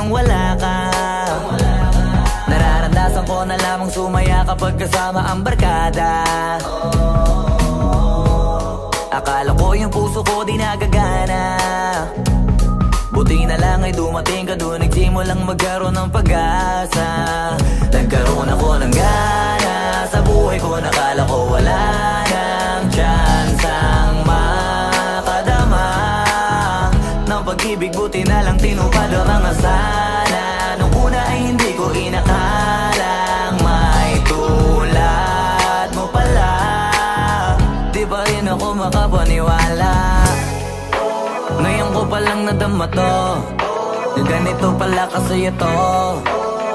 pang wala ka. Nararandasan ko na lamang sumaya kapag kasama ang barkada. Akala ko yung puso ko di nagagana. Buti na lang ay dumating ka doon, nagsimulang magkaroon ng pag-asa. Nagkaroon ako ng gana sa buhay ko, nakala ko wala nang tsansang makadama ng pag-ibig. Buti na lang tinupad ang mga sana. Nung una ay hindi ko inakalang may tulad mo pala. Di ba rin ako makapaniwala? Ngayon ko palang nadama to, na ganito pala kasi ito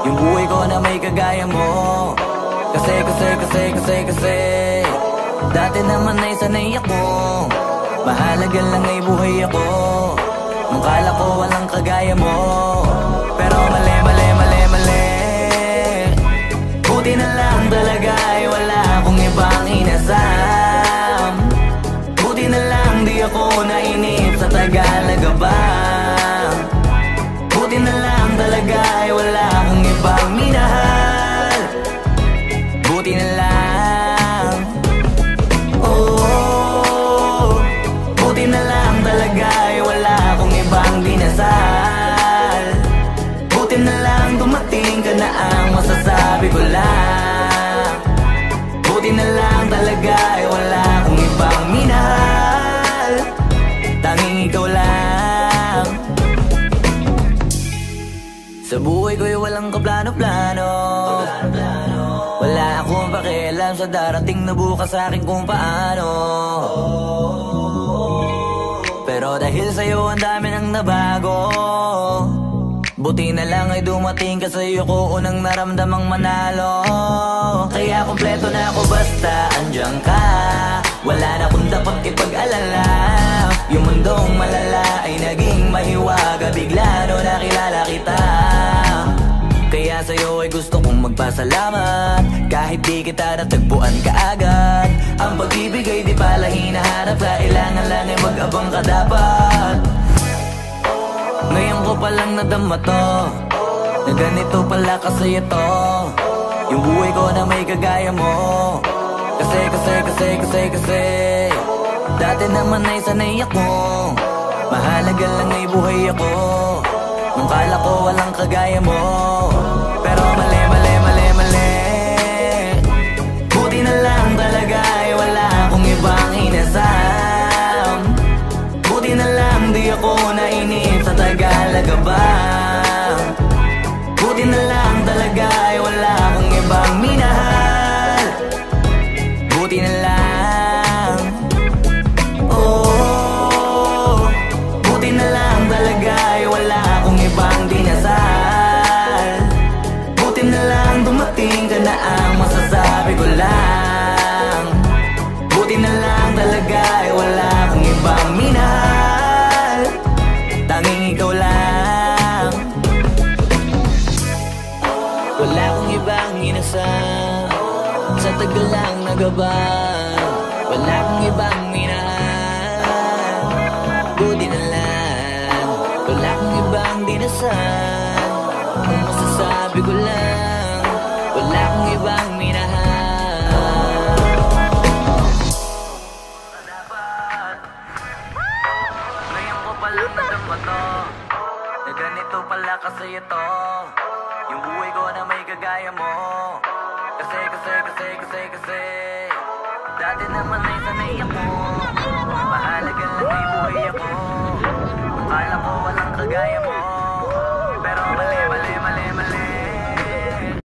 yung buhay ko na may kagaya mo. Kasi dati naman ay sanay ako, mahalaga lang ay buhay ako. Nung kala ko walang kagaya mo, pero mali. Buti na lang talaga ay wala akong ibang inasam. Buti na lang di ako nainip sa Tagalaga ba. Buti na lang talaga ay wala akong ibang minahal. Buti na lang, oh, buti na lang talaga ay wala akong ibang dinasal. Buti na lang dumating ka na ang masasabi ko lang. Buti na lang talaga ay wala akong ibang minahal. Tanging ikaw lang. Sa buhay ko'y walang kaplano-plano. Wala akong pakialam sa darating na bukas sa akin kung paano. Pero dahil sa'yo ang dami nang nabago. Buti na lang ay dumating ka, sa'yo ko unang naramdamang manalo. Kaya kompleto na ako basta andyan ka. Wala na akong dapat ipag-alala. Yung mundong malala ay naging mahiwaga bigla no nakilala kita. Kaya sa'yo ay gusto kong magpasalamat, kahit di kita natagpuan kaagad. Ang pag-ibig ay di pala hinahanap, kailangan lang ay mag-abang ka dapat. Ngayon ko palang nadama to, na ganito pala kasi ito yung buhay ko na may kagaya mo. Kasi dati naman ay sanay ako, mahalaga lang ay buhay ako. Nung kala ko walang kagaya mo, pero mali. Buti na lang talaga ay wala akong ibang inasam. Buti na lang di ako nainip sa Tagalaga ba. Buti na lang talaga ay wala akong ibang minahal. Buti na lang, oh, buti na lang talaga ay wala akong ibang dinasal. Buti na lang dumating ka na ang masasabi ko lang. Buti na lang talaga ay wala akong ibang minahal. Tanging ikaw lang. Wala akong ibang inasam sa tagal lang nagabang. Wala akong ibang minahal. Buti na lang, wala akong ibang dinasal. Ang masasabi ko lang, wala akong ibang minahal. Ngayon ko palang nadama to, na ganito pala kasi ito yung buhay ko na may kagaya mo. Kasi dati naman ay sanay ako, mahalaga lang ay buhay ako. Nung kala ko walang kagaya mo,